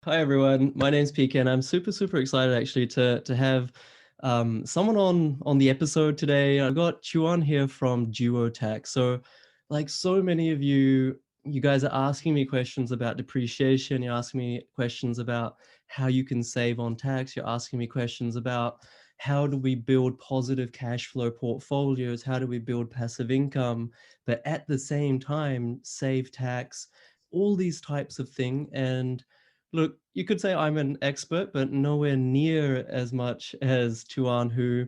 Hi everyone, my name's PK and I'm super excited actually to have someone on the episode today. I've got Chuan here from Duo Tax. So like so many of you guys are asking me questions about depreciation. You're asking me questions about how you can save on tax. You're asking me questions about how do we build positive cash flow portfolios? How do we build passive income, but at the same time save tax? All these types of things. And look, you could say I'm an expert, but nowhere near as much as Tuan, who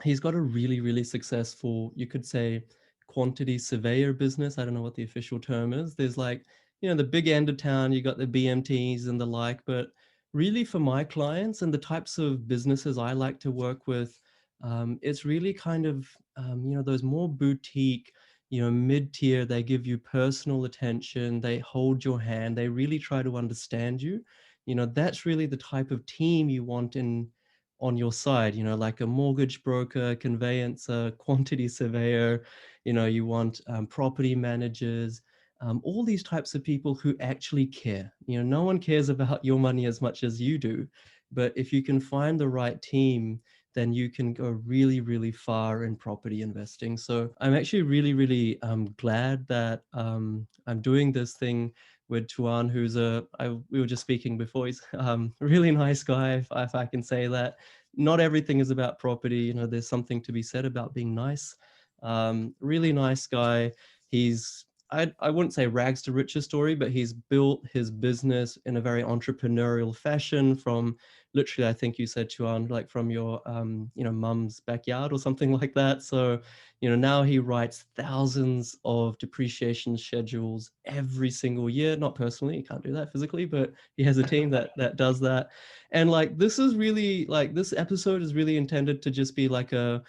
he's got a really successful, you could say, quantity surveyor business. I don't know what the official term is. There's like, the big end of town, you got the BMTs and the like, but really for my clients and the types of businesses I like to work with, it's really kind of, those more boutique, mid-tier. They give you personal attention, they hold your hand, they really try to understand you. That's really the type of team you want in on your side, like a mortgage broker, conveyancer, quantity surveyor. You want property managers, all these types of people who actually care. No one cares about your money as much as you do, but if you can find the right team, then you can go really far in property investing. So I'm actually really glad that I'm doing this thing with Tuan, who's we were just speaking before, he's a really nice guy, if I can say that. Not everything is about property, there's something to be said about being nice. Really nice guy. I wouldn't say rags to riches story, but he's built his business in a very entrepreneurial fashion from literally, I think you said, Chuan, like from your, mum's backyard or something like that. So, now he writes thousands of depreciation schedules every single year. Not personally, he can't do that physically, but he has a team that does that. And like, this is really like, this episode is really intended to just be like a,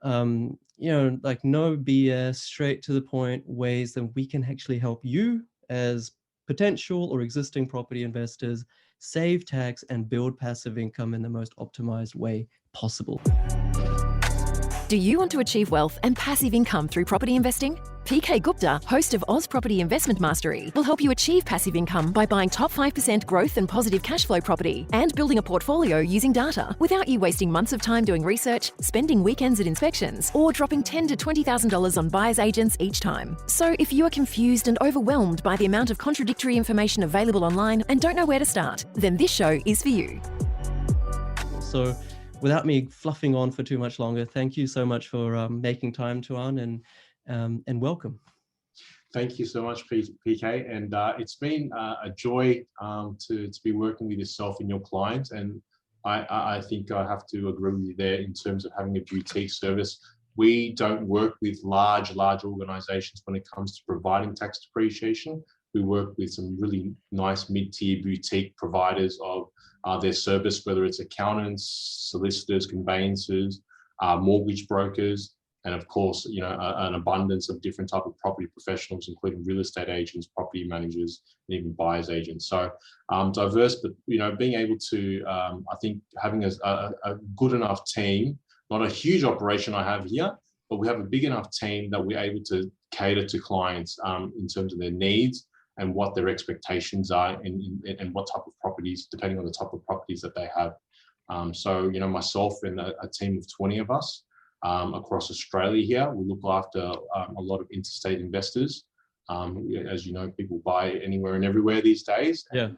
like no BS, straight to the point ways that we can actually help you as potential or existing property investors save tax and build passive income in the most optimized way possible. Do you want to achieve wealth and passive income through property investing? PK Gupta, host of Oz Property Investment Mastery, will help you achieve passive income by buying top 5% growth and positive cash flow property and building a portfolio using data without you wasting months of time doing research, spending weekends at inspections, or dropping $10,000 to $20,000 on buyer's agents each time. So if you are confused and overwhelmed by the amount of contradictory information available online and don't know where to start, then this show is for you. So without me fluffing on for too much longer, thank you so much for making time, Tuan, and welcome. Thank you so much, PK. And it's been a joy to be working with yourself and your clients. And I think I have to agree with you there in terms of having a boutique service. We don't work with large organizations when it comes to providing tax depreciation. We work with some really nice mid-tier boutique providers of their service, whether it's accountants, solicitors, conveyancers, mortgage brokers, and of course, an abundance of different type of property professionals, including real estate agents, property managers, and even buyers agents. So diverse, but being able to, I think having a good enough team, not a huge operation I have here, but we have a big enough team that we're able to cater to clients in terms of their needs and what their expectations are and what type of properties, depending on the type of properties that they have. So, myself and a team of 20 of us across Australia here, we look after a lot of interstate investors. As you know, people buy anywhere and everywhere these days. Yeah.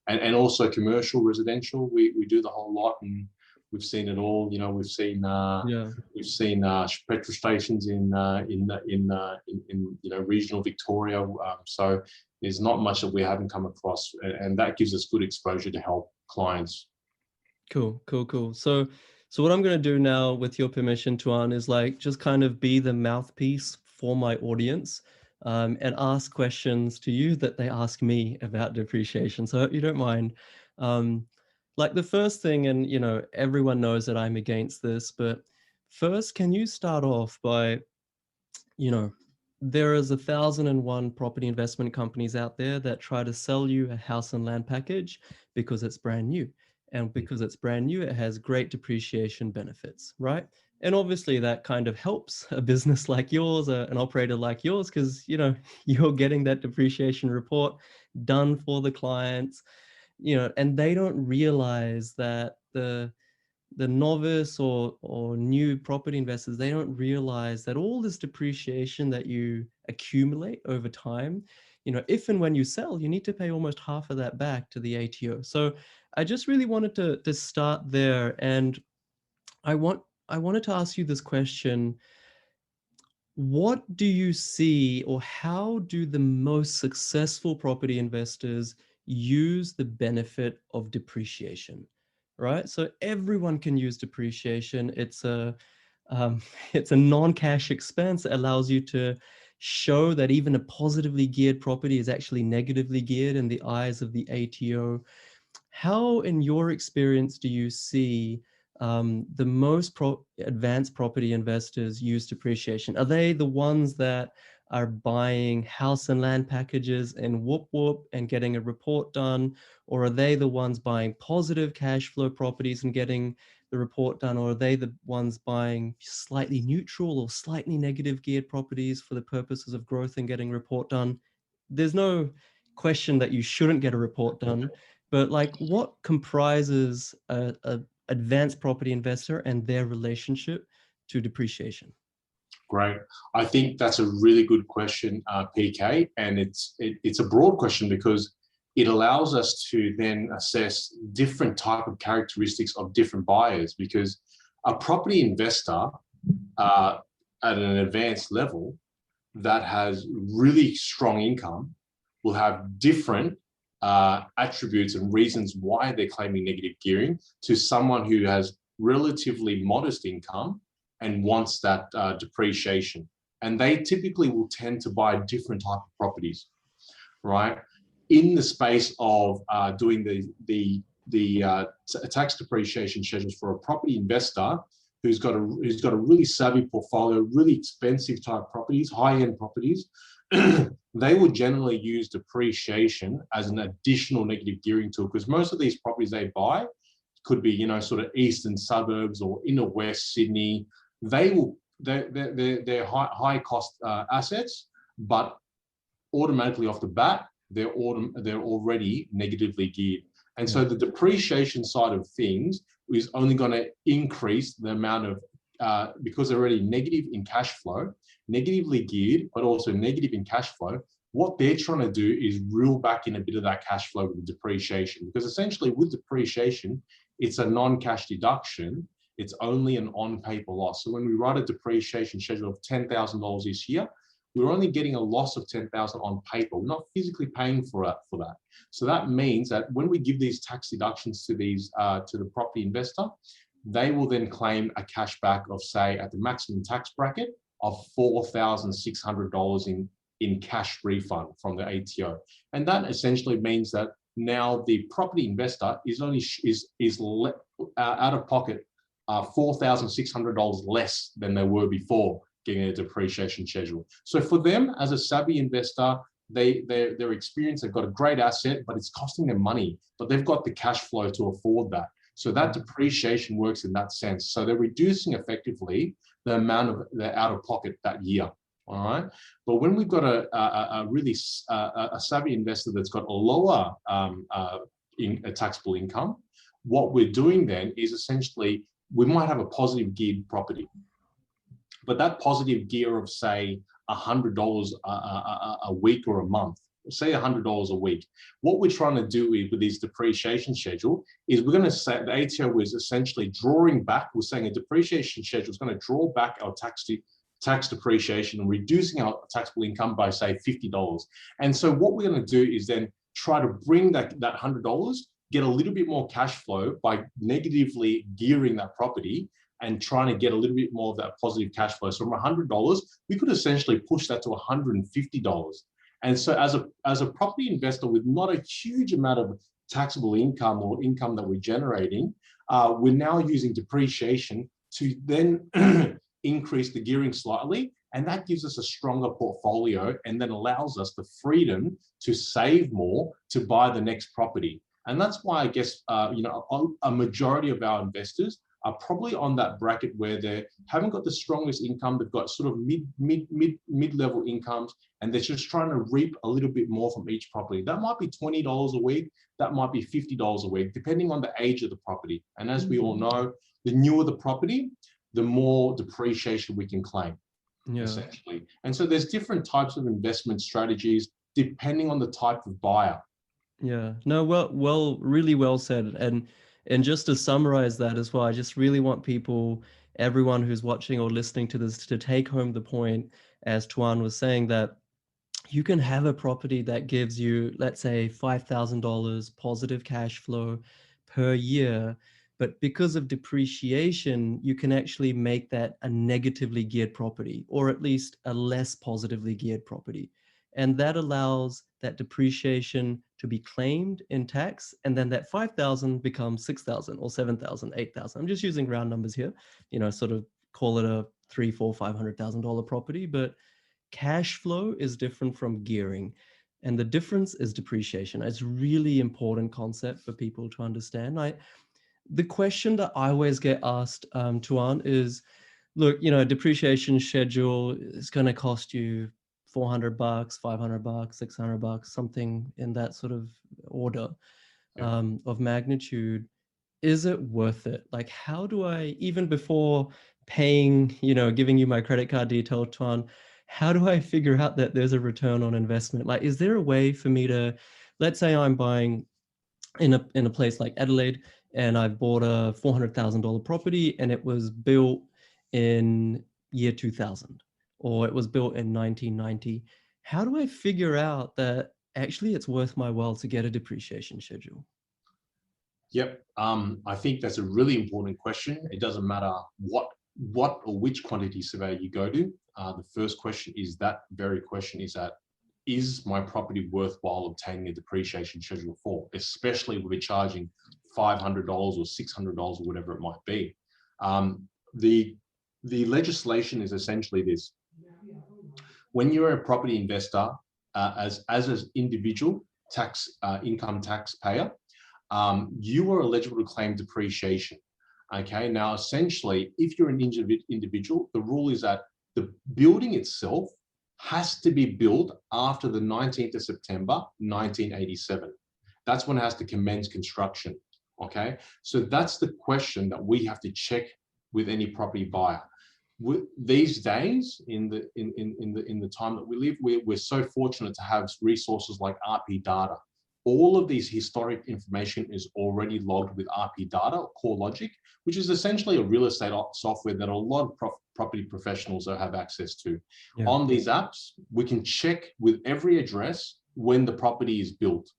And also commercial, residential, we do the whole lot, and we've seen it all. We've seen petrol stations in regional Victoria. So there's not much that we haven't come across, and that gives us good exposure to help clients. Cool. So what I'm going to do now, with your permission, Tuan, is like just kind of be the mouthpiece for my audience and ask questions to you that they ask me about depreciation. So I hope you don't mind. Like the first thing, and everyone knows that I'm against this, but first, can you start off by, there is 1,001 property investment companies out there that try to sell you a house and land package because it's brand new. And because it's brand new, it has great depreciation benefits, right? And obviously that kind of helps a business like yours, an operator like yours, because, you're getting that depreciation report done for the clients. and they don't realize that the novice or new property investors, they don't realize that all this depreciation that you accumulate over time, if and when you sell, you need to pay almost half of that back to the ATO. So I just really wanted to start there. And I wanted to ask you this question. What do you see, or how do the most successful property investors use the benefit of depreciation? Right? So everyone can use depreciation. It's a it's a non-cash expense that allows you to show that even a positively geared property is actually negatively geared in the eyes of the ATO. How, in your experience, do you see the most advanced property investors use depreciation? Are they the ones that are buying house and land packages and whoop whoop and getting a report done? Or are they the ones buying positive cash flow properties and getting the report done? Or are they the ones buying slightly neutral or slightly negative geared properties for the purposes of growth and getting a report done? There's no question that you shouldn't get a report done, but like, what comprises a advanced property investor and their relationship to depreciation? Great. I think that's a really good question, PK, and it's a broad question because it allows us to then assess different type of characteristics of different buyers, because a property investor at an advanced level that has really strong income will have different attributes and reasons why they're claiming negative gearing to someone who has relatively modest income and wants that depreciation. And they typically will tend to buy different type of properties, right? In the space of doing the tax depreciation schedules for a property investor who's got a really savvy portfolio, really expensive type properties, high-end properties, they would generally use depreciation as an additional negative gearing tool, because most of these properties they buy could be, sort of eastern suburbs or inner west Sydney. They're high cost assets, but automatically off the bat, they're already negatively geared. And so the depreciation side of things is only going to increase the amount of, because they're already negative in cash flow, negatively geared, but also negative in cash flow. What they're trying to do is reel back in a bit of that cash flow with depreciation, because essentially with depreciation, it's a non-cash deduction. It's only an on-paper loss. So when we write a depreciation schedule of $10,000 this year, we're only getting a loss of $10,000 on paper. We're not physically paying for that. So that means that when we give these tax deductions to the property investor, they will then claim a cash back of, say, at the maximum tax bracket of $4,600 in cash refund from the ATO. And that essentially means that now the property investor is only out of pocket $4,600 less than they were before getting a depreciation schedule. So for them, as a savvy investor, they're experienced, they've got a great asset, but it's costing them money, but they've got the cash flow to afford that. So that depreciation works in that sense. So they're reducing effectively the amount of the out of pocket that year. All right. But when we've got a really savvy investor that's got a lower taxable income, what we're doing then is essentially we might have a positive geared property, but that positive gear of, say, $100 a week or a month, say $100 a week. What we're trying to do with this depreciation schedule is we're going to say the ATO is essentially drawing back. We're saying a depreciation schedule is going to draw back our tax depreciation and reducing our taxable income by, say, $50. And so what we're going to do is then try to bring that $100, get a little bit more cash flow by negatively gearing that property and trying to get a little bit more of that positive cash flow. So from $100, we could essentially push that to $150. And so as a property investor with not a huge amount of taxable income or income that we're generating, we're now using depreciation to then increase the gearing slightly. And that gives us a stronger portfolio and then allows us the freedom to save more to buy the next property. And that's why I guess, a majority of our investors are probably on that bracket where they haven't got the strongest income. They've got sort of mid-level incomes, and they're just trying to reap a little bit more from each property. That might be $20 a week. that might be $50 a week, depending on the age of the property. And as we all know, the newer the property, the more depreciation we can claim, essentially. And so there's different types of investment strategies depending on the type of buyer. Yeah, no, really well said. And just to summarize that as well, I just really want people, everyone who's watching or listening to this, to take home the point, as Tuan was saying, that you can have a property that gives you, let's say, $5,000 positive cash flow per year, but because of depreciation, you can actually make that a negatively geared property, or at least a less positively geared property. And that allows that depreciation to be claimed in tax, and then that 5,000 becomes 6,000 or 7,000, 8,000. I'm just using round numbers here, sort of call it a $300,000, $400,000, $500,000 property, but cash flow is different from gearing, and the difference is depreciation. It's a really important concept for people to understand. The question that I always get asked, Tuan, is, look, depreciation schedule is going to cost you $400, $500, $600, something in that sort of order of magnitude. Is it worth it? Like, how do I, even before paying, giving you my credit card detail, Tuan, how do I figure out that there's a return on investment? Like, is there a way for me to, let's say I'm buying in a place like Adelaide, and I've bought a $400,000 property, and it was built in year 2000, or it was built in 1990. How do I figure out that actually it's worth my while to get a depreciation schedule? Yep, I think that's a really important question. It doesn't matter what or which quantity survey you go to. The first question is that very question, is my property worthwhile obtaining a depreciation schedule for, especially if we're charging $500 or $600 or whatever it might be. The legislation is essentially this: when you're a property investor, as an individual income taxpayer, you are eligible to claim depreciation. Okay, now essentially, if you're an individual, the rule is that the building itself has to be built after the 19th of September, 1987. That's when it has to commence construction. Okay, so that's the question that we have to check with any property buyer. These days, in the time that we live, we're so fortunate to have resources like RP data. All of these historic information is already logged with RP data, or CoreLogic, which is essentially a real estate software that a lot of property professionals have access to. Yeah. On these apps, we can check with every address when the property is built.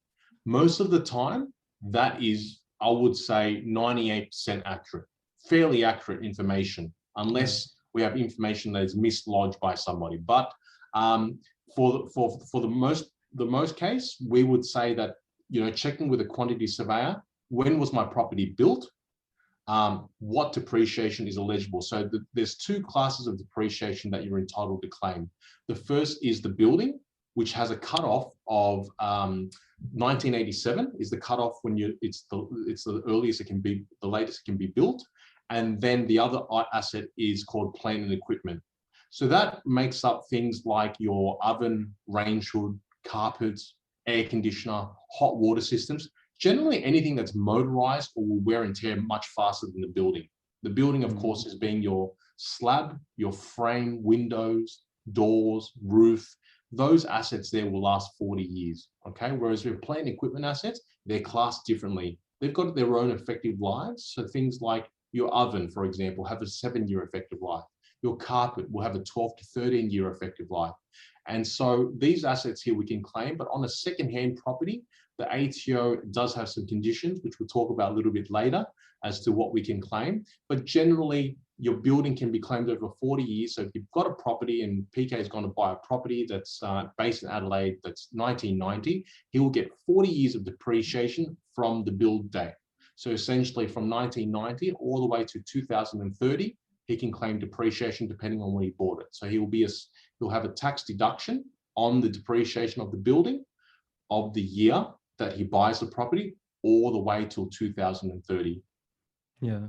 Most of the time, that is, I would say, 98% accurate, fairly accurate information, unless we have information that is mislodged by somebody. But for the most case, we would say that, checking with a quantity surveyor, when was my property built? What depreciation is eligible? So there's two classes of depreciation that you're entitled to claim. The first is the building, which has a cutoff of 1987 is the cutoff when it's the earliest it can be, the latest it can be built. And then the other asset is called plant and equipment. So that makes up things like your oven, range hood, carpets, air conditioner, hot water systems, generally anything that's motorized or will wear and tear much faster than the building. The building, of course, is being your slab, your frame, windows, doors, roof. Those assets there will last 40 years, okay? Whereas with plant and equipment assets, they're classed differently. They've got their own effective lives. So things like your oven, for example, have a 7-year effective life. Your carpet will have a 12 to 13-year effective life. And so these assets here we can claim, but on a second-hand property, the ATO does have some conditions, which we'll talk about a little bit later as to what we can claim. But generally, your building can be claimed over 40 years. So if you've got a property and PK is going to buy a property that's based in Adelaide, that's 1990, he will get 40 years of depreciation from the build date. So essentially from 1990 all the way to 2030, he can claim depreciation depending on when he bought it. So he'll have a tax deduction on the depreciation of the building of the year that he buys the property all the way till 2030. Yeah.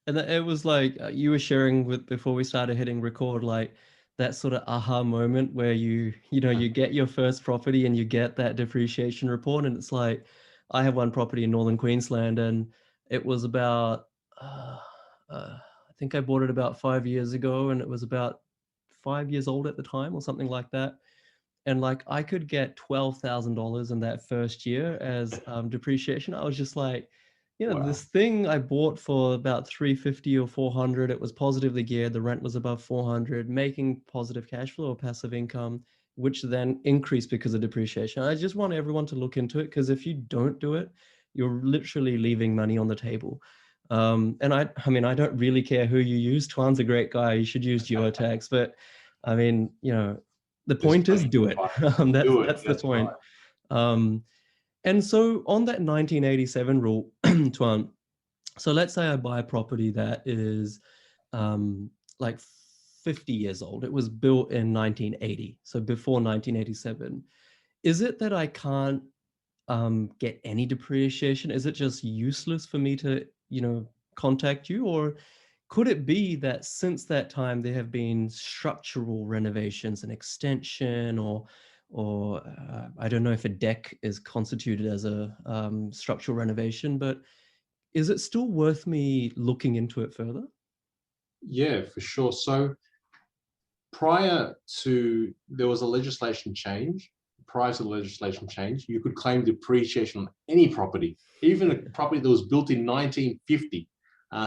And it was like you were sharing with before we started hitting record, like that sort of aha moment where you get your first property and you get that depreciation report and it's like, I have one property in Northern Queensland, and it was about, I think I bought it about 5 years ago, and it was about 5 years old at the time or something like that. And like I could get $12,000 in that first year as depreciation. I was just like, Wow. this thing I bought for about 350 or 400, it was positively geared. The rent was above 400, making positive cash flow or passive income, which then increased because of depreciation. I just want everyone to look into it, because if you don't do it, you're literally leaving money on the table. And I mean, I don't really care who you use. Tuan's a great guy. You should use Geotax, but I mean, the There's point is plenty do of it. advice. That's Do it. that's the That's point. right. And so on that 1987 rule, Tuan, so let's say I buy a property that is like 50 years old. It was built in 1980, so before 1987. Is it that I can't get any depreciation? Is it just useless for me to, contact you? Or could it be that since that time there have been structural renovations and extension, or I don't know if a deck is constituted as a structural renovation, but is it still worth me looking into it further? Yeah, for sure. So prior to there was a legislation change. Prior to the legislation change, you could claim depreciation on any property, even a property that was built in 1950.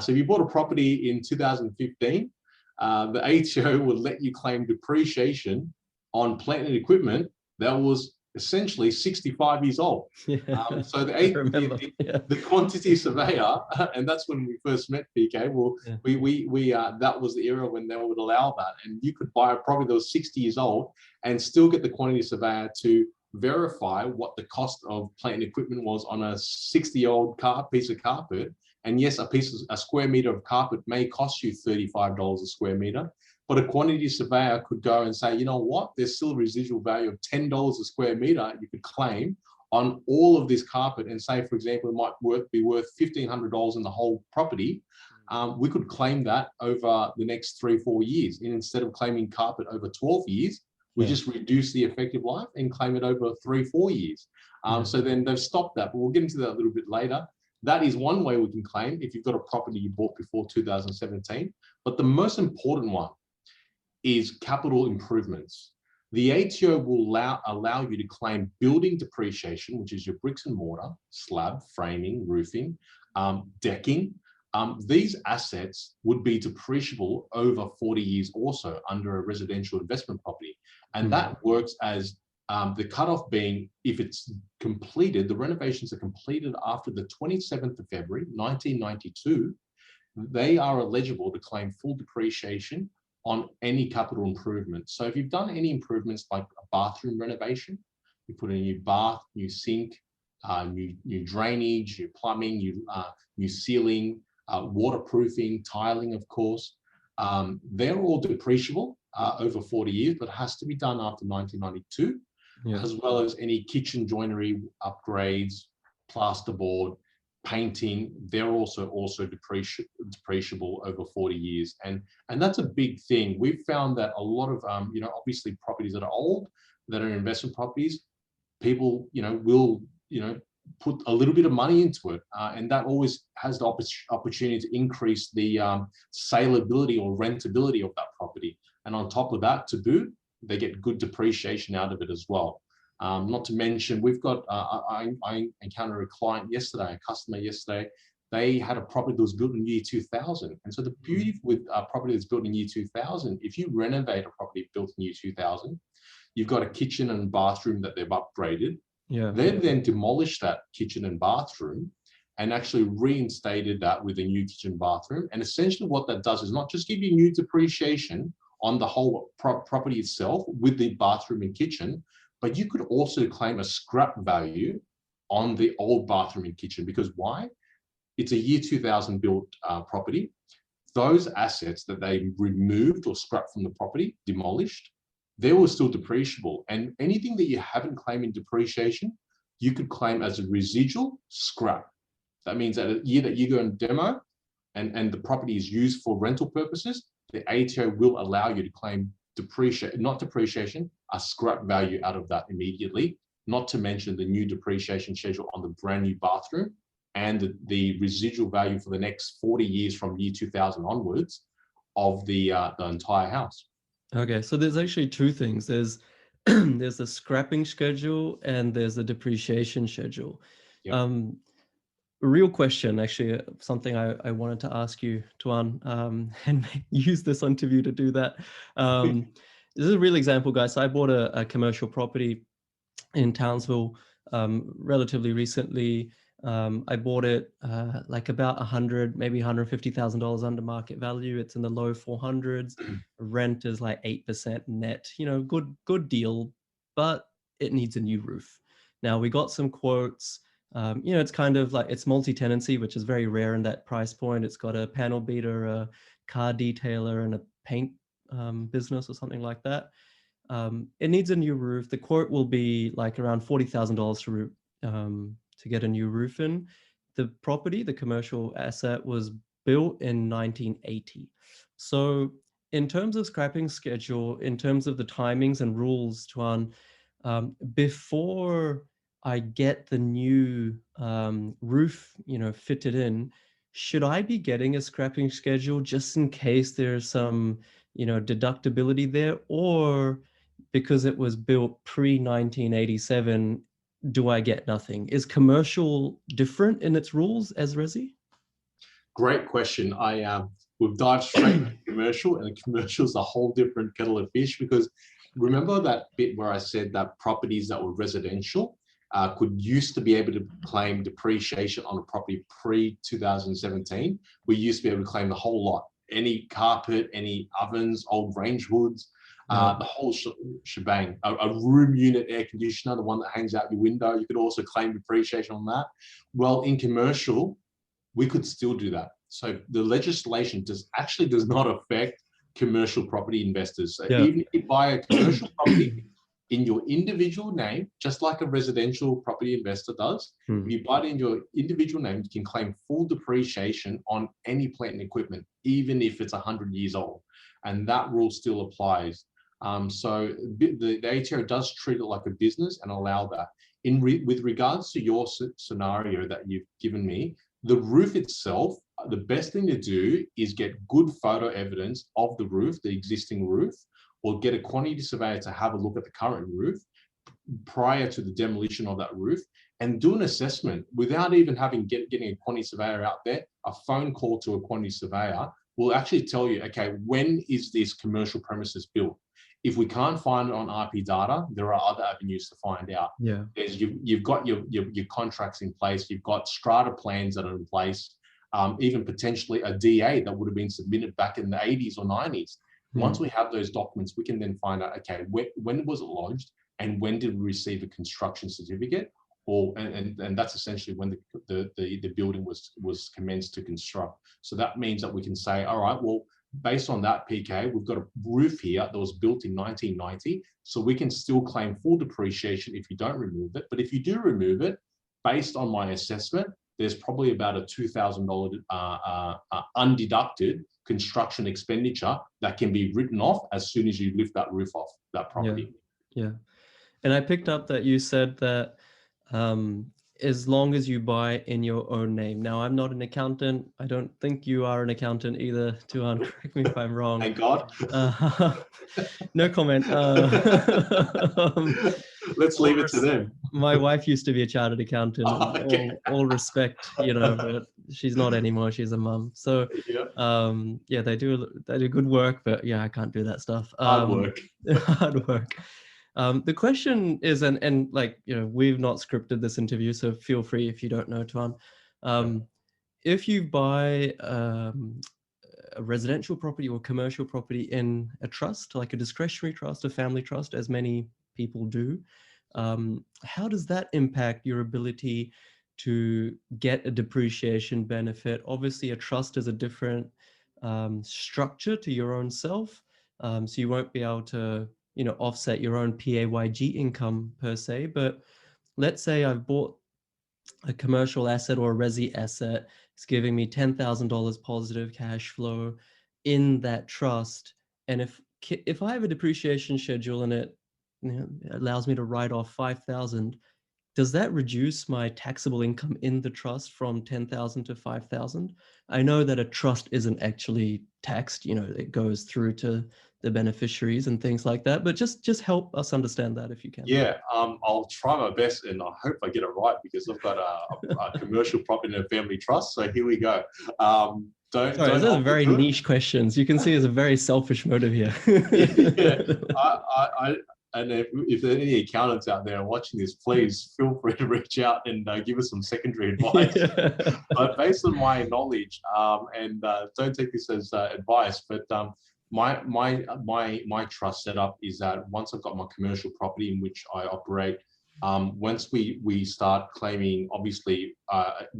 So if you bought a property in 2015, the ATO would let you claim depreciation on plant and equipment that was essentially 65 years old. Yeah, So I remember. Yeah. the quantity surveyor, and that's when we first met, PK. Well, Yeah. we that was the era when they would allow that, and you could buy a property that was 60 years old and still get the quantity surveyor to verify what the cost of plant and equipment was on a 60-year-old piece of carpet. And yes, a square meter of carpet may cost you $35 a square meter, but a quantity surveyor could go and say, you know what, there's still a residual value of $10 a square meter you could claim on all of this carpet, and say, for example, it might be worth $1,500 in the whole property. We could claim that over the next 3-4 years. And instead of claiming carpet over 12 years, we just reduce the effective life and claim it over 3-4 years. So then they've stopped that, but we'll get into that a little bit later. That is one way we can claim if you've got a property you bought before 2017. But the most important one is capital improvements. The ATO will allow you to claim building depreciation, which is your bricks and mortar, slab, framing, roofing, decking. These assets would be depreciable over 40 years also under a residential investment property. And that works as the cutoff being, if it's completed, the renovations are completed after the 27th of February, 1992, they are eligible to claim full depreciation on any capital improvement. So if you've done any improvements like a bathroom renovation, you put in a new bath, new sink, new drainage, new plumbing, new ceiling, waterproofing, tiling, of course, they're all depreciable over 40 years, but has to be done after 1992, as well as any kitchen joinery upgrades, plasterboard, painting. They're also depreciable over 40 years, and that's a big thing. We've found that a lot of obviously properties that are old, that are investment properties, people will put a little bit of money into it, and that always has the opportunity to increase the saleability or rentability of that property. And on top of that, to boot, they get good depreciation out of it as well. Not to mention, we've got, I encountered a customer yesterday, they had a property that was built in year 2000. And so the beauty with a property that's built in year 2000, if you renovate a property built in year 2000, you've got a kitchen and bathroom that they've upgraded. They've then demolished that kitchen and bathroom and actually reinstated that with a new kitchen bathroom. And essentially what that does is not just give you new depreciation on the whole property itself with the bathroom and kitchen, but you could also claim a scrap value on the old bathroom and kitchen. Because why? It's a year 2000 built property. Those assets that they removed or scrapped from the property, demolished, they were still depreciable. And anything that you haven't claimed in depreciation, you could claim as a residual scrap. That means that a year that you go and demo and the property is used for rental purposes, the ATO will allow you to claim a scrap value out of that immediately. not to mention the new depreciation schedule on the brand new bathroom and the residual value for the next 40 years from year 2000 onwards of the entire house. Okay, so there's actually two things. There's there's a scrapping schedule and there's a depreciation schedule. Yep. Real question, actually, something I wanted to ask you, Tuan, and use this interview to do that. This is a real example, guys. So I bought a commercial property in Townsville relatively recently. I bought it like about maybe $150,000 under market value. It's in the low 400s. Rent is like 8% net. You know, good deal, but it needs a new roof. Now we got some quotes. You know, it's kind of like it's multi-tenancy, which is very rare in that price point. It's got a panel beater, a car detailer, and a paint business or something like that. It needs a new roof. The quote will be like around $40,000 to get a new roof in. The property, the commercial asset, was built in 1980. So in terms of scrapping schedule, in terms of the timings and rules, Tuan, before I get the new roof, you know, fitted in, should I be getting a scrapping schedule just in case there's some, you know, deductibility there, or because it was built pre-1987, do I get nothing? Is commercial different in its rules as resi? Great question. We've dived straight into commercial, and commercial is a whole different kettle of fish, because remember that bit where I said that properties that were residential could used to be able to claim depreciation on a property pre-2017. We used to be able to claim the whole lot, any carpet, any ovens, old range hoods, the whole shebang. A room unit air conditioner, the one that hangs out your window, you could also claim depreciation on that. Well, in commercial, we could still do that. So the legislation does not affect commercial property investors. So even if you buy a commercial property in your individual name, just like a residential property investor does, if you buy it in your individual name, you can claim full depreciation on any plant and equipment, even if it's 100 years old. And that rule still applies. So the ATO does treat it like a business and allow that. With regards to your scenario that you've given me, the roof itself, the best thing to do is get good photo evidence of the roof, the existing roof, or get a quantity surveyor to have a look at the current roof prior to the demolition of that roof, and do an assessment without even getting a quantity surveyor out there. A phone call to a quantity surveyor will actually tell you, okay, when is this commercial premises built? If we can't find it on RP data, there are other avenues to find out. Yeah. You've got your contracts in place, you've got strata plans that are in place, even potentially a DA that would have been submitted back in the 80s or 90s. Once we have those documents, we can then find out, okay, when was it lodged and when did we receive a construction certificate? And that's essentially when the building was commenced to construct. So that means that we can say, all right, well, based on that, PK, we've got a roof here that was built in 1990, so we can still claim full depreciation if you don't remove it. But if you do remove it, based on my assessment, there's probably about a $2,000 undeducted construction expenditure that can be written off as soon as you lift that roof off that property. Yeah. And I picked up that you said that as long as you buy in your own name. Now, I'm not an accountant. I don't think you are an accountant either, Tuan. Correct me if I'm wrong. Thank God. No comment. Let's leave it to them. My wife used to be a chartered accountant. Oh, okay. all respect, you know, but she's not anymore. She's a mum. So, they do good work, but I can't do that stuff. Hard work. Hard work. The question is, and like, you know, we've not scripted this interview, so feel free if you don't know, Tuan. If you buy a residential property or commercial property in a trust, like a discretionary trust, a family trust, as many people do, how does that impact your ability to get a depreciation benefit? Obviously, a trust is a different structure to your own self, so you won't be able to, you know, offset your own PAYG income per se. But let's say I've bought a commercial asset or a resi asset. It's giving me $10,000 positive cash flow in that trust. And if I have a depreciation schedule in it, it allows me to write off 5,000. Does that reduce my taxable income in the trust from 10,000 to 5,000? I know that a trust isn't actually taxed, it goes through to the beneficiaries and things like that, but just help us understand that if you can. Yeah, I'll try my best, and I hope I get it right because I've got a commercial property and a family trust. So here we go. Don't Sorry, those are hold me very to it. niche questions. You can see there's a very selfish motive here. Yeah, and if there are any accountants out there watching this, please feel free to reach out and give us some secondary advice. Yeah. But based on my knowledge, and don't take this as advice, but my trust setup is that once I've got my commercial property in which I operate, once we start claiming, obviously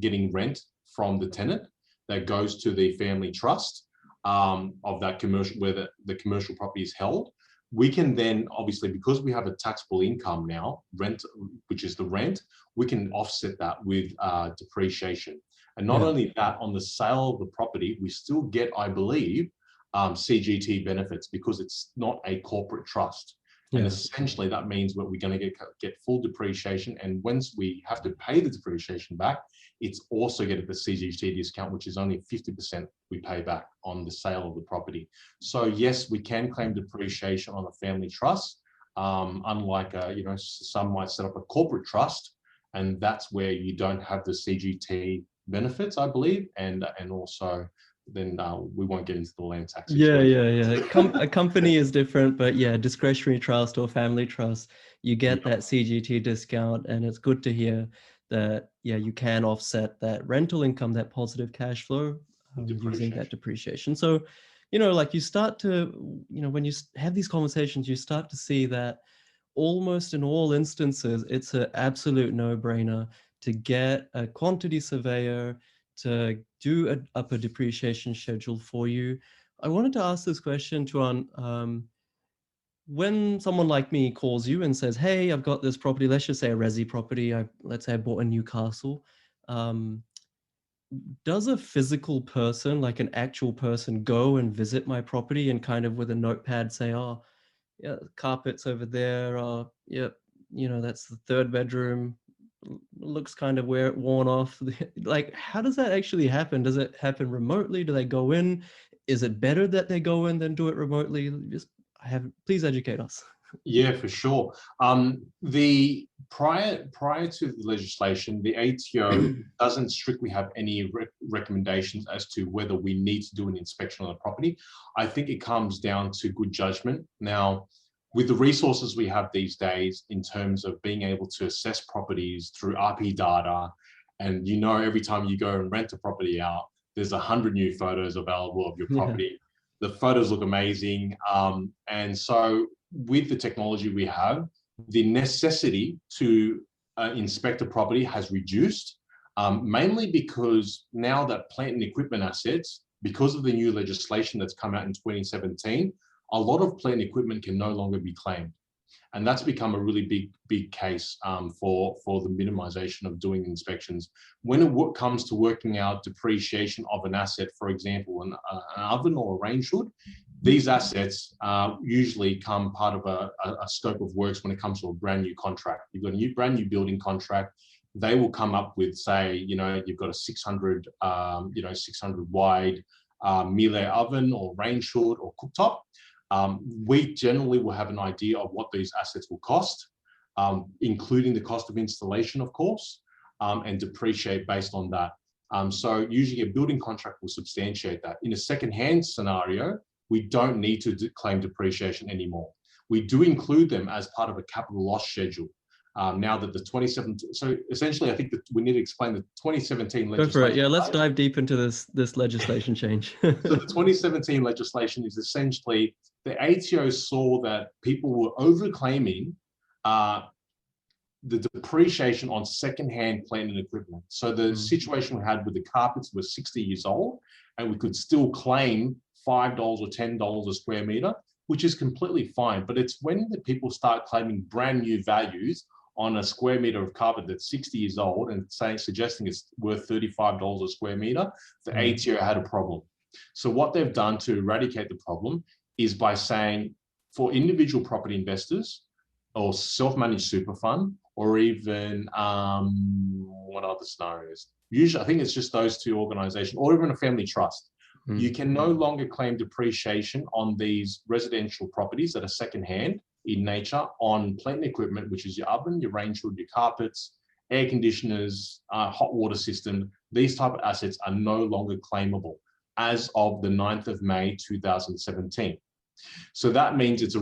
getting rent from the tenant that goes to the family trust of that commercial, where the commercial property is held, we can then, obviously, because we have a taxable income now, rent, which is the rent, we can offset that with depreciation. And not only that, on the sale of the property, we still get, I believe, CGT benefits because it's not a corporate trust. And essentially that means that we're going to get full depreciation. And once we have to pay the depreciation back, it's also getting the CGT discount, which is only 50% we pay back on the sale of the property. So yes, we can claim depreciation on a family trust, unlike some might set up a corporate trust, and that's where you don't have the CGT benefits, I believe, and also then we won't get into the land tax situation. A company is different, but discretionary trust or family trust, you get that CGT discount, and it's good to hear that you can offset that rental income, that positive cash flow, using that depreciation. So like you start to, when you have these conversations, you start to see that almost in all instances it's an absolute no-brainer to get a quantity surveyor to do up a depreciation schedule for you. I wanted to ask this question, Tuan. When someone like me calls you and says, hey, I've got this property, let's just say a resi property, let's say I bought in Newcastle, does a physical person, like an actual person, go and visit my property and kind of with a notepad say, oh, yeah, carpets over there, that's the third bedroom, looks kind of worn off. Like, how does that actually happen? Does it happen remotely? Do they go in? Is it better that they go in than do it remotely? Please educate us. Yeah, for sure. The prior to the legislation, the ATO doesn't strictly have any recommendations as to whether we need to do an inspection on the property. I think it comes down to good judgment. Now, with the resources we have these days in terms of being able to assess properties through IP data, and every time you go and rent a property out, there's 100 new photos available of your property. The photos look amazing. And so with the technology we have, the necessity to inspect a property has reduced, mainly because now that plant and equipment assets, because of the new legislation that's come out in 2017, a lot of plant and equipment can no longer be claimed. And that's become a really big case for the minimization of doing inspections. When it comes to working out depreciation of an asset, for example, an oven or a range hood, these assets usually come part of a scope of works when it comes to a brand new contract. You've got a brand new building contract. They will come up with, say, you've got a 600 wide Miele oven or range hood or cooktop. We generally will have an idea of what these assets will cost, including the cost of installation, of course, and depreciate based on that. So usually a building contract will substantiate that. In a second-hand scenario, we don't need to claim depreciation anymore. We do include them as part of a capital loss schedule. Now that the 2017, so essentially I think that we need to explain the 2017 legislation. Go for it. Yeah, let's dive deep into this legislation change. So the 2017 legislation is essentially, the ATO saw that people were overclaiming the depreciation on second-hand plant and equipment. So the situation we had with the carpets was 60 years old, and we could still claim $5 or $10 a square meter, which is completely fine. But it's when the people start claiming brand new values on a square meter of carpet that's 60 years old and suggesting it's worth $35 a square meter, the ATO had a problem. So what they've done to eradicate the problem is by saying, for individual property investors, or self-managed super fund, or even what other scenarios? Usually, I think it's just those two organizations, or even a family trust. You can no longer claim depreciation on these residential properties that are secondhand in nature on plant and equipment, which is your oven, your range hood, your carpets, air conditioners, hot water system. These type of assets are no longer claimable as of the 9th of May 2017. So that means it's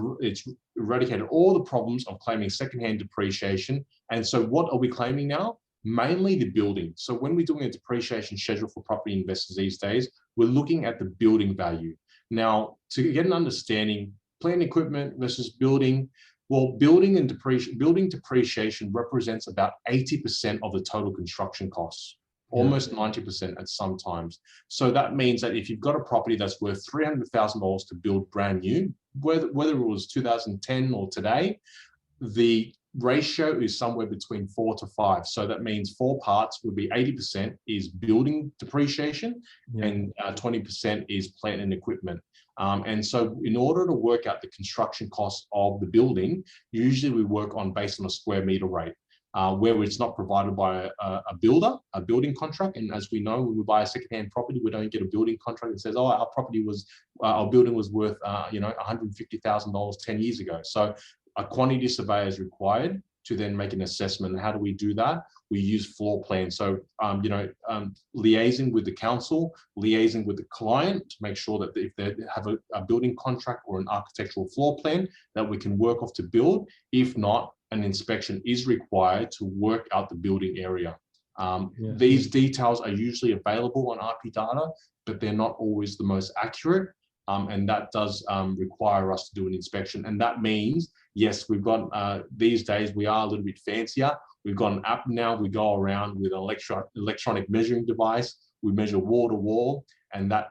eradicated all the problems of claiming secondhand depreciation. And so what are we claiming now? Mainly the building. So when we're doing a depreciation schedule for property investors these days, we're looking at the building value. Now, to get an understanding, plant equipment versus building, well, building depreciation represents about 80% of the total construction costs, almost 90% at some times. So that means that if you've got a property that's worth $300,000 to build brand new, whether it was 2010 or today, the ratio is somewhere between 4 to 5. So that means 4 parts would be 80% is building depreciation and 20% is plant and equipment. And so in order to work out the construction cost of the building, usually we work on based on a square meter rate. Where it's not provided by a builder, a building contract. And as we know, when we buy a secondhand property, we don't get a building contract that says, oh, our building was worth, $150,000 10 years ago. So a quantity surveyor is required to then make an assessment. And how do we do that? We use floor plans. So, liaising with the council, liaising with the client to make sure that if they have a building contract or an architectural floor plan that we can work off to build. If not, an inspection is required to work out the building area. These details are usually available on RP data, but they're not always the most accurate. And that does require us to do an inspection. And that means, yes, we've got, these days, we are a little bit fancier. We've got an app now. We go around with an electronic measuring device. We measure wall to wall, and that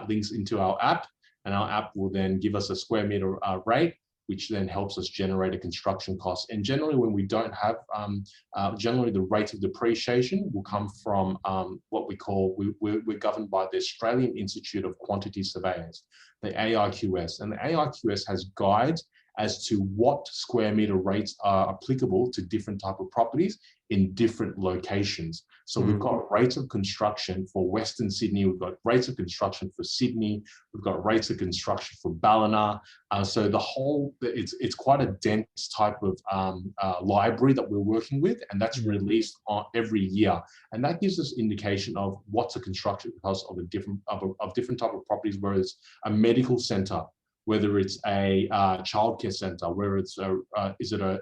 links into our app. And our app will then give us a square meter rate, which then helps us generate a construction cost. And generally, when we don't have, generally the rate of depreciation will come from what we call, we're governed by the Australian Institute of Quantity Surveyors, the AIQS. And the AIQS has guides as to what square meter rates are applicable to different type of properties in different locations. So we've got rates of construction for Western Sydney, we've got rates of construction for Sydney, we've got rates of construction for Ballina. So the whole, it's quite a dense type of library that we're working with, and that's released every year. And that gives us indication of what's a construction cost of different type of properties, whether it's a medical center, whether it's a childcare center, where it's is it a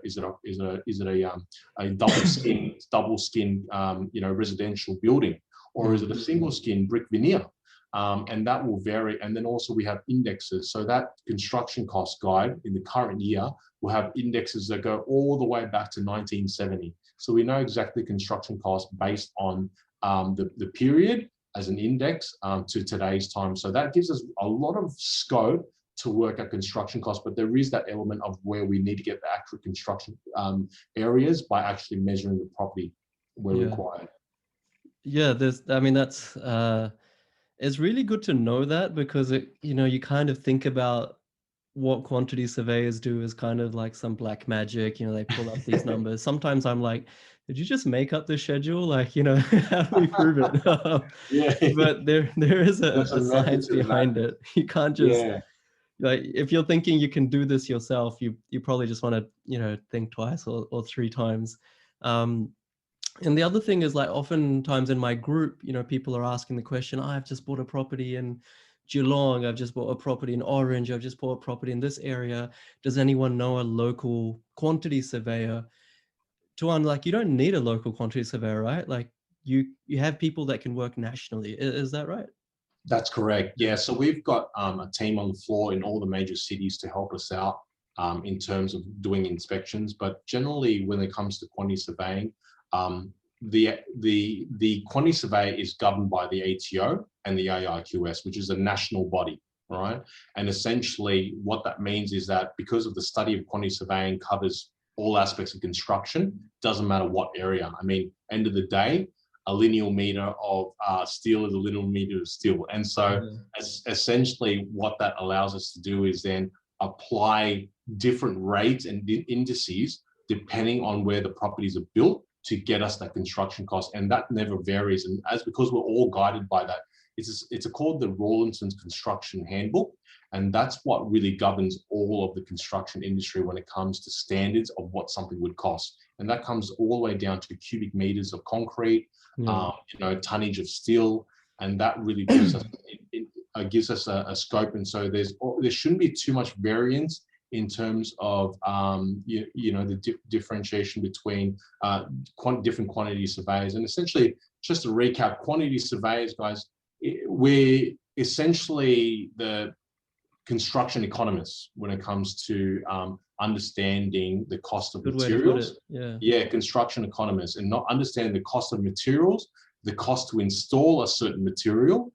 double skin residential building, or is it a single skin brick veneer? And that will vary. And then also we have indexes. So that construction cost guide in the current year will have indexes that go all the way back to 1970. So we know exactly construction costs based on the period as an index to today's time. So that gives us a lot of scope to work at construction costs, but there is that element of where we need to get the actual construction areas by actually measuring the property where required. Yeah, that's it's really good to know that, because you kind of think about what quantity surveyors do as kind of like some black magic. They pull up these numbers. Sometimes I'm like, did you just make up the schedule? Like, how do we prove it? But there is a science behind it. You can't just like, if you're thinking you can do this yourself, you probably just want to think twice or 3 times. And the other thing is, like, oftentimes in my group, people are asking the question, I've just bought a property in Geelong, I've just bought a property in Orange, I've just bought a property in this area. Does anyone know a local quantity surveyor? Tuan, like, you don't need a local quantity surveyor, right? Like, you have people that can work nationally. Is that right? That's correct. Yeah. So we've got a team on the floor in all the major cities to help us out in terms of doing inspections. But generally, when it comes to quantity surveying, the quantity survey is governed by the ATO and the AIQS, which is a national body, right? And essentially what that means is that because of the study of quantity surveying covers all aspects of construction, doesn't matter what area. I mean, end of the day, a linear meter of steel is a linear meter of steel. And so essentially what that allows us to do is then apply different rates and indices depending on where the properties are built to get us that construction cost, and that never varies. And as because we're all guided by that, it's called the Rawlinson's Construction Handbook, and that's what really governs all of the construction industry when it comes to standards of what something would cost. And that comes all the way down to cubic meters of concrete, tonnage of steel, and that really gives us a scope. And so there shouldn't be too much variance in terms of the differentiation between different quantity surveys. And essentially, just to recap, quantity surveys, guys, we're essentially the construction economists when it comes to understanding the cost of materials. Construction economists, and not understanding the cost of materials, the cost to install a certain material.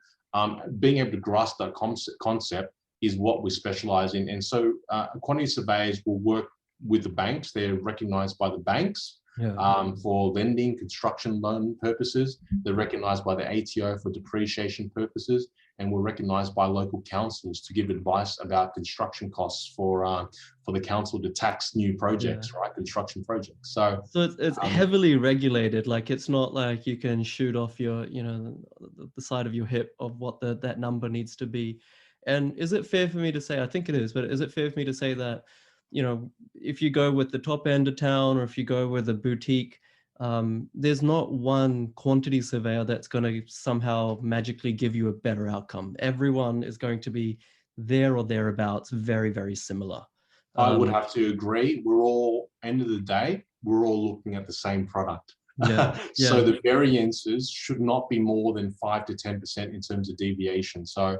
Being able to grasp that concept is what we specialize in. And so quantity surveyors will work with the banks. They're recognized by the banks for lending, construction loan purposes. They're recognized by the ATO for depreciation purposes, and we're recognized by local councils to give advice about construction costs for the council to tax new projects, right? Construction projects. So it's heavily regulated. Like, it's not like you can shoot off your, the side of your hip of what that number needs to be. And is it fair for me to say, I think it is, but is it fair for me to say that, if you go with the top end of town, or if you go with a boutique, there's not one quantity surveyor that's going to somehow magically give you a better outcome. Everyone is going to be there or thereabouts, very, very similar. I would have to agree. We're all, end of the day, we're all looking at the same product. So the variances should not be more than 5 to 10% in terms of deviation. So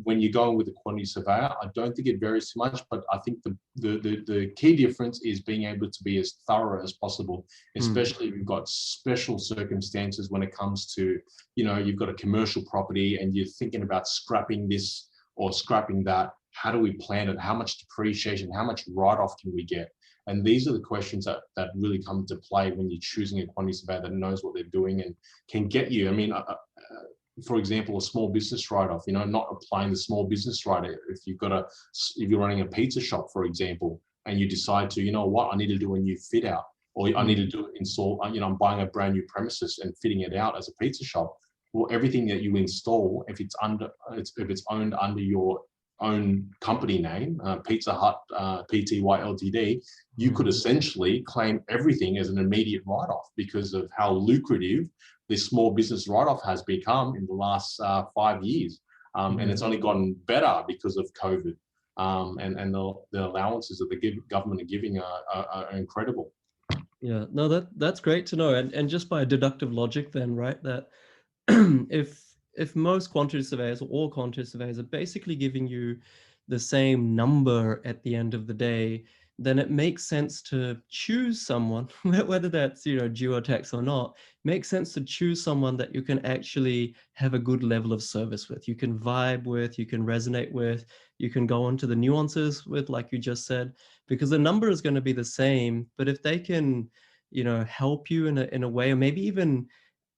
when you're going with a quantity surveyor, I don't think it varies too much, but I think the key difference is being able to be as thorough as possible, especially if you've got special circumstances when it comes to, you've got a commercial property and you're thinking about scrapping this or scrapping that. How do we plan it? How much depreciation, how much write-off can we get? And these are the questions that really come into play when you're choosing a quantity surveyor that knows what they're doing and can get you. I mean, for example, a small business write-off, not applying the small business write-off. If you're running a pizza shop, for example, and you decide to, I need to do a new fit out, or I need to install, I'm buying a brand new premises and fitting it out as a pizza shop. Well, everything that you install, if it's owned under your own company name, Pizza Hut Pty Ltd, you could essentially claim everything as an immediate write-off because of how lucrative this small business write-off has become in the last 5 years. And it's only gotten better because of COVID. And the allowances that the government are giving are incredible. Yeah, no, that's great to know. And just by deductive logic then, right, that if most quantity surveyors or all quantity surveyors are basically giving you the same number at the end of the day, then it makes sense to choose someone, whether that's, geotax or not, makes sense to choose someone that you can actually have a good level of service with, you can vibe with, you can resonate with, you can go into the nuances with, like you just said, because the number is going to be the same. But if they can, help you in a way, or maybe even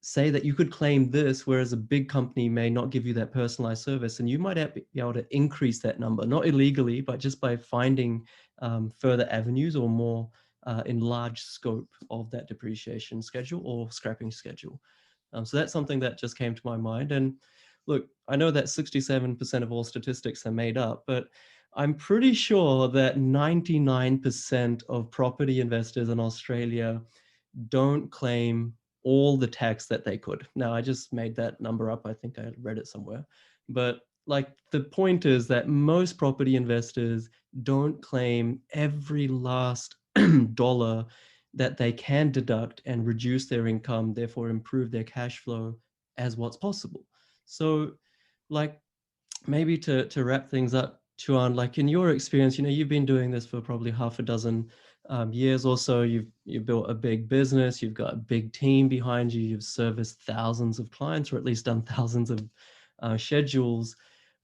say that you could claim this, whereas a big company may not give you that personalized service, and you might be able to increase that number, not illegally, but just by finding further avenues or more enlarged scope of that depreciation schedule or scrapping schedule. So that's something that just came to my mind. And look, I know that 67% of all statistics are made up, but I'm pretty sure that 99% of property investors in Australia don't claim all the tax that they could. Now, I just made that number up. I think I read it somewhere. But like, the point is that most property investors don't claim every last dollar that they can deduct and reduce their income, therefore improve their cash flow as what's possible. So like, maybe to wrap things up, Chuan, like in your experience, you've been doing this for probably half a dozen years or so. You've built a big business, you've got a big team behind you, you've serviced thousands of clients, or at least done thousands of schedules.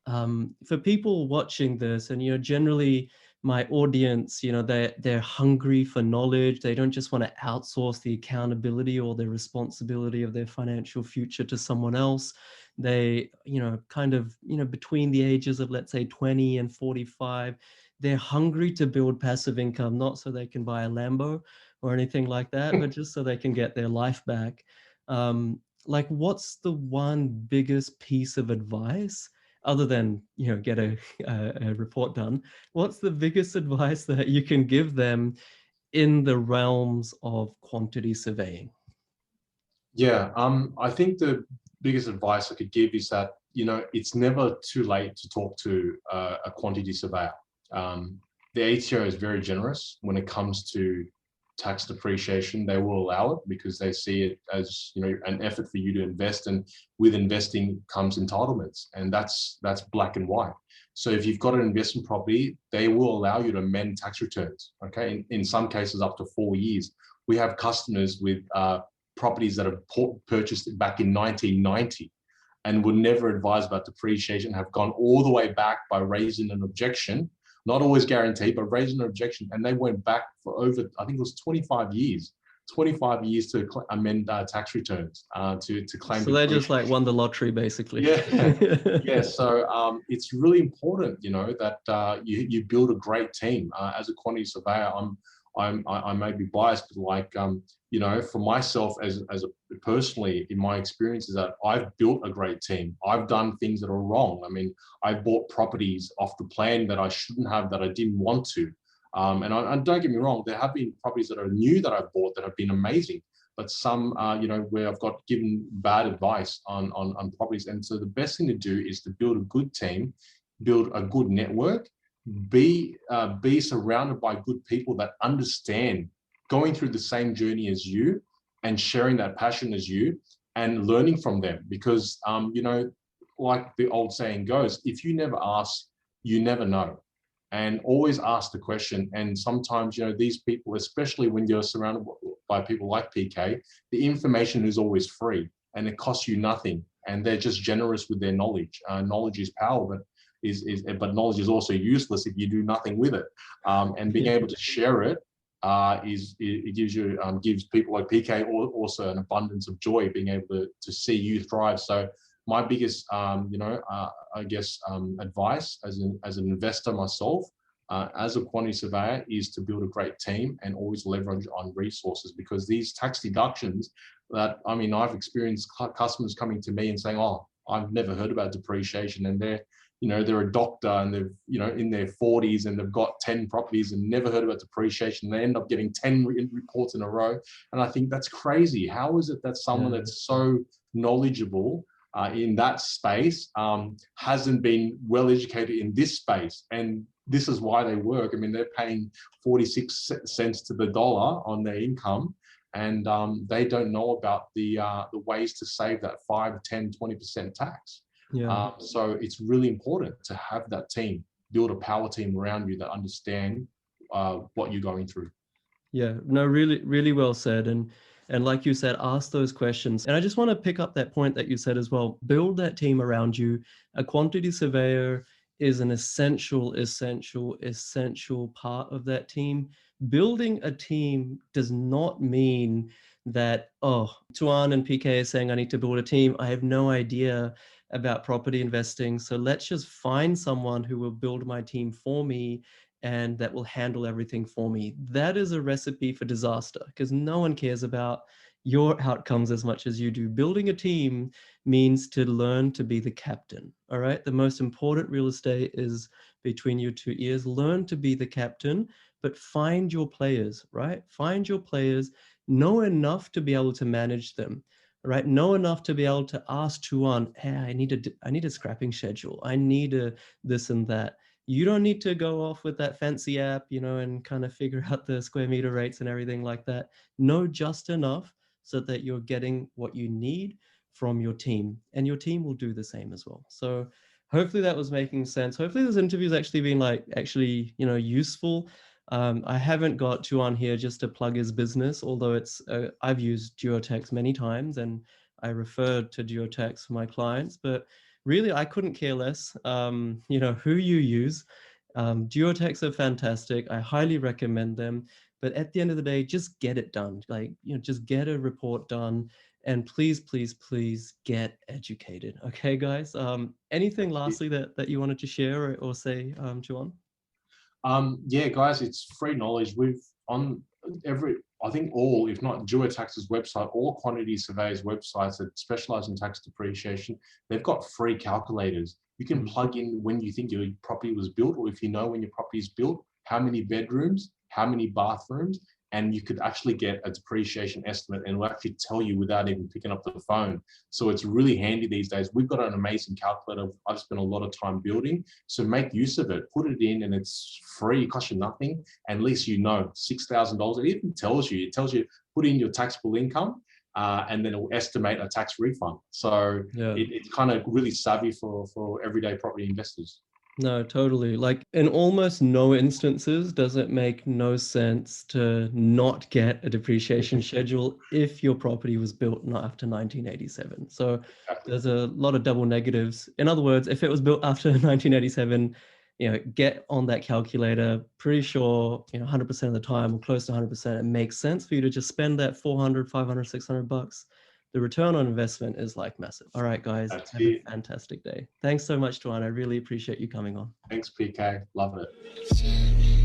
For people watching this, and generally my audience, they're hungry for knowledge. They don't just want to outsource the accountability or the responsibility of their financial future to someone else. They, kind of, between the ages of, let's say, 20 and 45, they're hungry to build passive income, not so they can buy a Lambo or anything like that, but just so they can get their life back. Like, what's the one biggest piece of advice, other than, you know, get a report done? What's the biggest advice that you can give them in the realms of quantity surveying? Yeah, I think the biggest advice I could give is that, you know, it's never too late to talk to a quantity surveyor. The ATO is very generous when it comes to tax depreciation. They will allow it because they see it as, you know, an effort for you to invest, and with investing comes entitlements, and that's black and white. So if you've got an investment property, they will allow you to amend tax returns. Okay, in some cases up to 4 years. We have customers with properties that have purchased back in 1990 and were never advised about depreciation, have gone all the way back by raising an objection, not always guaranteed, but raising an objection. And they went back for over, I think it was 25 years to amend tax returns, to claim So they just depreciation. like won the lottery, basically. Yeah, yeah. So it's really important, you know, that you build a great team. As a quantity surveyor, I may be biased, but like, you know, for myself as a personally, in my experience, is that I've built a great team. I've done things that are wrong. I mean, I bought properties off the plan that I shouldn't have, that I didn't want to. And don't get me wrong, there have been properties that are new that I've bought that have been amazing, but some, you know, where I've got given bad advice on properties. And so the best thing to do is to build a good team, build a good network, be surrounded by good people that understand going through the same journey as you and sharing that passion as you, and learning from them. Because, you know, like the old saying goes, if you never ask, you never know. And always ask the question. And sometimes, you know, these people, especially when you're surrounded by people like PK, the information is always free and it costs you nothing. And they're just generous with their knowledge. Knowledge is power, but knowledge is also useless if you do nothing with it. And being able to share it, it gives people like PK also an abundance of joy, being able to see you thrive. So my biggest, you know, I guess, advice as an investor myself, as a quantity surveyor, is to build a great team and always leverage on resources, because these tax deductions that, I mean, I've experienced customers coming to me and saying, oh, I've never heard about depreciation, and they're, you know, they're a doctor and they've, you know, in their 40s, and they've got 10 properties and never heard about depreciation. They end up getting 10 reports in a row. And I think that's crazy. How is it that someone that's so knowledgeable in that space hasn't been well educated in this space? And this is why they work. I mean, they're paying 46 cents to the dollar on their income, and they don't know about the ways to save that 5, 10, 20% tax. Yeah. So it's really important to have that team, build a power team around you that understand what you're going through. Yeah, no, really, really well said. And like you said, ask those questions. And I just want to pick up that point that you said as well. Build that team around you. A quantity surveyor is an essential part of that team. Building a team does not mean that, oh, Tuan and PK is saying I need to build a team. I have no idea about property investing. So let's just find someone who will build my team for me and that will handle everything for me. That is a recipe for disaster, because no one cares about your outcomes as much as you do. Building a team means to learn to be the captain. All right. The most important real estate is between your two ears. Learn to be the captain, but find your players, right? Find your players, know enough to be able to manage them. Right, know enough to be able to ask Tuan, hey, I need a scrapping schedule. I need a this and that. You don't need to go off with that fancy app, you know, and kind of figure out the square meter rates and everything like that. Know just enough so that you're getting what you need from your team, and your team will do the same as well. So hopefully that was making sense. Hopefully this interview's actually been actually, you know, useful. I haven't got Tuan here just to plug his business, although it's I've used Geotax many times and I referred to Geotax for my clients, but really I couldn't care less, you know, who you use. Geotax are fantastic. I highly recommend them. But at the end of the day, just get it done. Like, you know, just get a report done, and please, please, please get educated. Okay, guys. Anything lastly that you wanted to share or say, Juan? Yeah, guys, it's free knowledge. We've on I think all, if not Duotax's website, all quantity surveyors websites that specialize in tax depreciation, they've got free calculators. You can plug in when you think your property was built, or if you know when your property is built, how many bedrooms, how many bathrooms, and you could actually get a depreciation estimate, and it will actually tell you without even picking up the phone. So it's really handy these days. We've got an amazing calculator I've spent a lot of time building. So make use of it, put it in, and it's free, it costs you nothing. And at least you know $6,000. It even tells you, put in your taxable income, and then it will estimate a tax refund. So Yeah. it's kind of really savvy for everyday property investors. No, totally. Like in almost no instances does it make no sense to not get a depreciation schedule if your property was built not after 1987. So Exactly. there's a lot of double negatives. In other words, if it was built after 1987, get on that calculator. Pretty sure, 100% of the time or close to 100%, it makes sense for you to just spend that 400, 500, 600 bucks. The return on investment is like massive. All right, guys, That's have it. a fantastic day. Thanks so much, Tuan. I really appreciate you coming on. Thanks, PK. Love it.